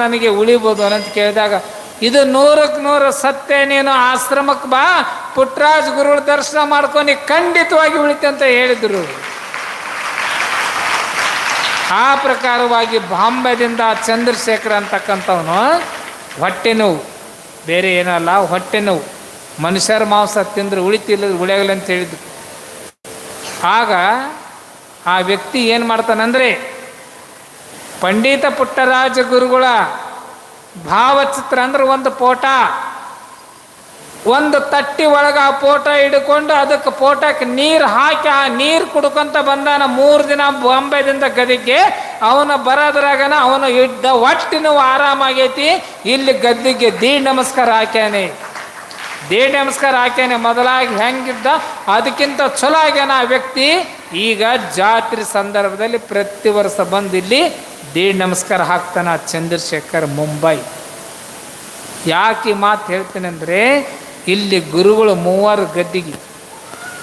ನನಗೆ ಉಳಿಬೋದು ಅಂತ ಕೇಳಿದಾಗ, ಇದು 100ಕ್ಕೆ 100 ಸತ್ಯ. ನೀನು ಆಶ್ರಮಕ್ಕೆ ಬಾ, ಪುಟ್ಟರಾಜ ಗುರುಗಳ ದರ್ಶನ ಮಾಡ್ಕೊಂಡು ಖಂಡಿತವಾಗಿ ಉಳಿತೆ ಅಂತ ಹೇಳಿದರು. ಆ ಪ್ರಕಾರವಾಗಿ ಬಾಂಬೆದಿಂದ ಚಂದ್ರಶೇಖರ ಅಂತಕ್ಕಂಥವನು ಹೊಟ್ಟೆ ನೋವು, ಬೇರೆ ಏನಲ್ಲ, ಹೊಟ್ಟೆ ನೋವು, ಮನುಷ್ಯರ ಮಾಂಸ ತಿಂದ್ರೆ ಉಳಿತಿಲ್ಲ, ಉಳಿಯಲ್ಲ ಅಂತ ಹೇಳಿದ್ರು. ಆಗ ಆ ವ್ಯಕ್ತಿ ಏನು ಮಾಡ್ತಾನಂದರೆ, ಪಂಡಿತ ಪುಟ್ಟರಾಜ ಗುರುಗಳ ಭಾವಚಿತ್ರ ಅಂದ್ರೆ ಒಂದು ಫೋಟೋ, ಒಂದು ತಟ್ಟಿ ಒಳಗೆ ಆ ಫೋಟೋ ಹಿಡ್ಕೊಂಡು ಅದಕ್ಕೆ ಫೋಟೋಕ್ಕೆ ನೀರು ಹಾಕಿ ಆ ನೀರು ಕುಡ್ಕೊಂತ ಬಂದಾನ. 3 ದಿನ ಬಾಂಬೆದಿಂದ ಗದಿಗೆ ಅವನ ಬರೋದ್ರಾಗನ ಅವನು ಇದ್ದ ಒಟ್ಟಿನೂ ಆರಾಮಾಗೈತಿ. ಇಲ್ಲಿ ಗದ್ದಿಗೆ ದೀಡ್ ನಮಸ್ಕಾರ ಹಾಕ್ಯಾನೆ, ದೀಡ್ ನಮಸ್ಕಾರ ಹಾಕ್ಯಾನೆ. ಮೊದಲಾಗಿ ಹೆಂಗಿದ್ದ ಅದಕ್ಕಿಂತ ಚಲೋ ಆಗ್ಯಾನ ಆ ವ್ಯಕ್ತಿ. ಈಗ ಜಾತ್ರೆ ಸಂದರ್ಭದಲ್ಲಿ ಪ್ರತಿ ವರ್ಷ ಬಂದು ಇಲ್ಲಿ ದೀಡ್ ನಮಸ್ಕಾರ ಹಾಕ್ತಾನ ಚಂದ್ರಶೇಖರ್ ಮುಂಬೈ. ಯಾಕೆ ಈ ಮಾತು ಹೇಳ್ತೇನೆ ಅಂದರೆ, ಇಲ್ಲಿ ಗುರುಗಳು 3 ಗದ್ದಿಗೆ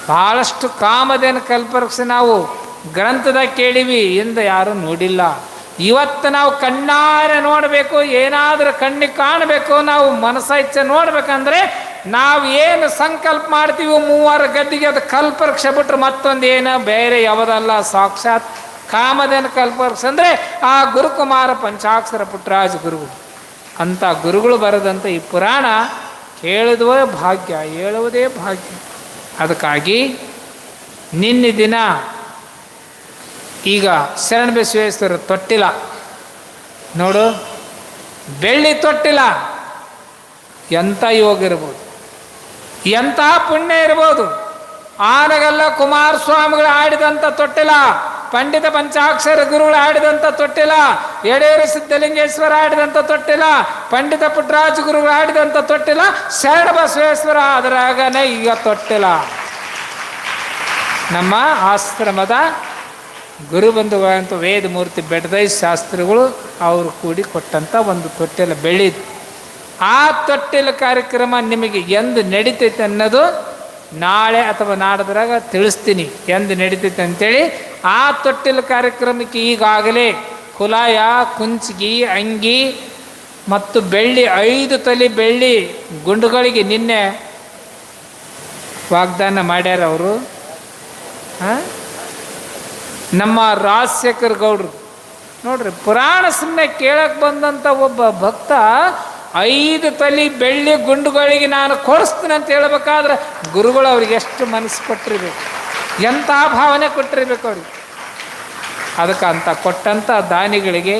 ಭಾಳಷ್ಟು ಕಾಮಧೇನು ಕಲ್ಪವೃಕ್ಷ ನಾವು ಗ್ರಂಥದಾಗ ಕೇಳಿವಿ, ಇಂದ ಯಾರೂ ನೋಡಿಲ್ಲ. ಇವತ್ತು ನಾವು ಕಣ್ಣಾರೆ ನೋಡಬೇಕು, ಏನಾದರೂ ಕಣ್ಣಿಗೆ ಕಾಣಬೇಕು, ನಾವು ಮನಸ್ಸ ಇಚ್ಛೆ ನೋಡ್ಬೇಕಂದ್ರೆ ನಾವು ಏನು ಸಂಕಲ್ಪ ಮಾಡ್ತೀವಿ 3 ಗದ್ದಿಗೆ ಅದು ಕಲ್ಪವೃಕ್ಷ ಬಿಟ್ಟರೆ ಮತ್ತೊಂದು ಏನು ಬೇರೆ ಯಾವುದಲ್ಲ, ಸಾಕ್ಷಾತ್ ಕಾಮಧೇನು ಕಲ್ಪವೃಕ್ಷ ಅಂದರೆ ಆ ಗುರುಕುಮಾರ ಪಂಚಾಕ್ಷರ ಪುಟ್ಟರಾಜ ಗುರುಗಳು. ಅಂಥ ಗುರುಗಳು ಬರೆದಂಥ ಈ ಪುರಾಣ ಕೇಳುವುದೇ ಭಾಗ್ಯ, ಹೇಳುವುದೇ ಭಾಗ್ಯ. ಅದಕ್ಕಾಗಿ ನಿನ್ನೆ ದಿನ ಈಗ ಶರಣಬಸವೇಶ್ವರ ತೊಟ್ಟಿಲ ನೋಡು, ಬೆಳ್ಳಿ ತೊಟ್ಟಿಲ, ಎಂಥ ಯೋಗ ಇರ್ಬೋದು, ಎಂಥ ಪುಣ್ಯ ಇರ್ಬೋದು. ಆನಗಲ್ಲ ಕುಮಾರಸ್ವಾಮಿಗಳು ಆಡಿದಂಥ ತೊಟ್ಟಿಲ, ಪಂಡಿತ ಪಂಚಾಕ್ಷರ ಗುರುಗಳು ಆಡಿದಂಥ ತೊಟ್ಟಿಲ, ಯಡೇರು ಸಿದ್ಧಲಿಂಗೇಶ್ವರ ಆಡಿದಂಥ ತೊಟ್ಟಿಲ, ಪಂಡಿತ ಪುಟ್ಟರಾಜ ಗುರುಗಳು ಆಡಿದಂಥ ತೊಟ್ಟಿಲ, ಶರಣಬಸವೇಶ್ವರ ಅದರಾಗನೇ ಈಗ ತೊಟ್ಟಿಲ. ನಮ್ಮ ಆಶ್ರಮದ ಗುರುಬಂಧುಗಳಂತ ವೇದಮೂರ್ತಿ ಬೆಟ್ಟದೈ ಶಾಸ್ತ್ರಿಗಳು ಅವರು ಕೂಡಿ ಕೊಟ್ಟಂಥ ಒಂದು ತೊಟ್ಟಿಲ ಬೆಳೀತು. ಆ ತೊಟ್ಟಿಲ ಕಾರ್ಯಕ್ರಮ ನಿಮಗೆ ಎಂದು ನಡೀತೈತೆ ಅನ್ನೋದು ನಾಳೆ ಅಥವಾ ನಾಡದ್ರಾಗ ತಿಳಿಸ್ತೀನಿ ಎಂದು ನಡೀತೈತೆ ಅಂತೇಳಿ. ಆ ತೊಟ್ಟಿಲ ಕಾರ್ಯಕ್ರಮಕ್ಕೆ ಈಗಾಗಲೇ ಕುಲಾಯ, ಕುಂಚಿಗಿ, ಅಂಗಿ ಮತ್ತು ಬೆಳ್ಳಿ 5 ತೊಲೆ ಬೆಳ್ಳಿ ಗುಂಡುಗಳಿಗೆ ನಿನ್ನೆ ವಾಗ್ದಾನ ಮಾಡ್ಯಾರ ಅವರು. ನಮ್ಮ ರಾಜಶೇಖರ್ ಗೌಡ್ರು ನೋಡ್ರಿ, ಪುರಾಣ ಸುಮ್ಮನೆ ಕೇಳಕ್ಕೆ ಬಂದಂಥ ಒಬ್ಬ ಭಕ್ತ 5 ತೊಲೆ ಬೆಳ್ಳಿ ಗುಂಡುಗಳಿಗೆ ನಾನು ಕೊಡಿಸ್ತೀನಿ ಅಂತ ಹೇಳ್ಬೇಕಾದ್ರೆ ಗುರುಗಳು ಅವ್ರಿಗೆ ಎಷ್ಟು ಮನಸ್ಸು ಕೊಟ್ಟಿರ್ಬೇಕು, ಎಂಥ ಭಾವನೆ ಕೊಟ್ಟಿರ್ಬೇಕು ಅವ್ರಿಗೆ. ಅದಕ್ಕೆ ಅಂತ ಕೊಟ್ಟಂಥ ದಾನಿಗಳಿಗೆ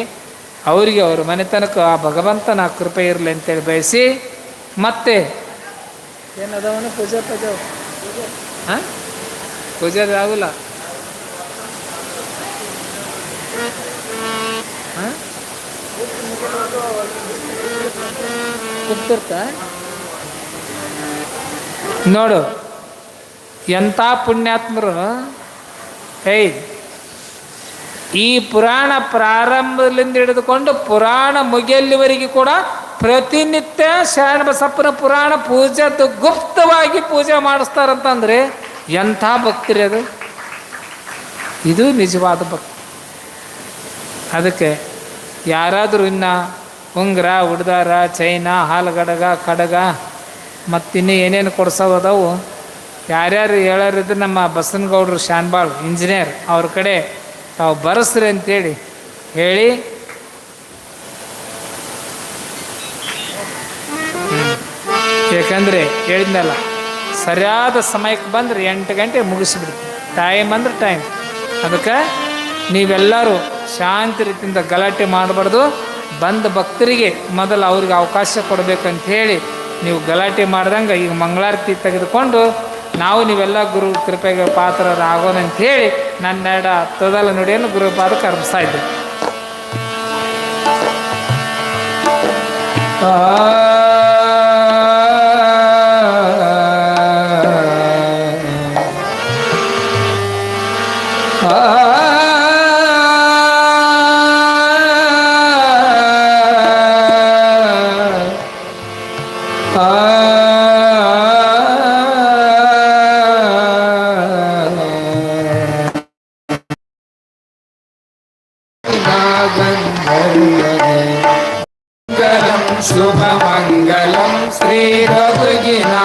ಅವರಿಗೆ ಅವ್ರ ಮನೆತನಕ್ಕೆ ಆ ಭಗವಂತನ ಕೃಪೆ ಇರಲಿ ಅಂತೇಳಿ ಬಯಸಿ, ಮತ್ತೆ ಏನದವನು ಪೂಜೆ ಹಾಂ ಪೂಜೆ ಆಗೋಲ್ಲ ಹಾಂ ಕೂತಿರ್ತ ನೋಡು, ಎಂಥ ಪುಣ್ಯಾತ್ಮರು. ಈ ಪುರಾಣ ಪ್ರಾರಂಭದಿಂದ ಹಿಡಿದುಕೊಂಡು ಪುರಾಣ ಮುಗಿಯಲ್ಲಿವರೆಗೆ ಕೂಡ ಪ್ರತಿನಿತ್ಯ ಶರಣಬಸಪ್ಪನ ಪುರಾಣ ಪೂಜೆದು ಗುಪ್ತವಾಗಿ ಪೂಜೆ ಮಾಡಿಸ್ತಾರಂತಂದರೆ ಎಂಥ ಭಕ್ತಿರಿ ಅದು. ಇದು ನಿಜವಾದ ಭಕ್ತಿ. ಅದಕ್ಕೆ ಯಾರಾದರೂ ಇನ್ನು ಉಂಗುರ, ಉಡ್ದಾರ, ಚೈನಾ, ಹಾಲುಗಡಗ, ಕಡಗ ಮತ್ತಿನ್ನೂ ಏನೇನು ಕೊಡ್ಸೋದವು ಯಾರ್ಯಾರು ಹೇಳೋರಿದ್ದು ನಮ್ಮ ಬಸನಗೌಡರು ಶಾನ್ಬಾಳ್ ಇಂಜಿನಿಯರ್ ಅವ್ರ ಕಡೆ ತಾವು ಬರೆಸ್ರಿ ಅಂತೇಳಿ ಹೇಳಿ, ಯಾಕಂದರೆ ಹೇಳಿದ್ನಲ್ಲ, ಸರಿಯಾದ ಸಮಯಕ್ಕೆ ಬಂದರೆ 8 ಗಂಟೆ ಮುಗಿಸಿಬಿಡ್ತೀವಿ. ಟೈಮ್ ಅಂದ್ರೆ ಟೈಮ್. ಅದಕ್ಕೆ ನೀವೆಲ್ಲರೂ ಶಾಂತಿ ರೀತಿಯಿಂದ ಗಲಾಟೆ ಮಾಡಬಾರ್ದು. ಬಂದ ಭಕ್ತರಿಗೆ ಮೊದಲು ಅವ್ರಿಗೆ ಅವಕಾಶ ಕೊಡಬೇಕಂತ ಹೇಳಿ ನೀವು ಗಲಾಟೆ ಮಾಡ್ದಂಗೆ ಈಗ ಮಂಗಳಾರತಿ ತೆಗೆದುಕೊಂಡು ನಾವು ನೀವೆಲ್ಲ ಗುರು ಕೃಪೆಗೆ ಪಾತ್ರರಾಗೋಣ ಅಂತ ಹೇಳಿ ನನ್ನ ತೊದಲ ನುಡಿಯನ್ನು ಗುರುಪಾದಕ್ಕೆ ಅರ್ಪಿಸ್ತಾ ಇದ್ದೆ. ಶುಭಮಂಗಲಂ ಶ್ರೀ ರಘುಗಿನಾಥ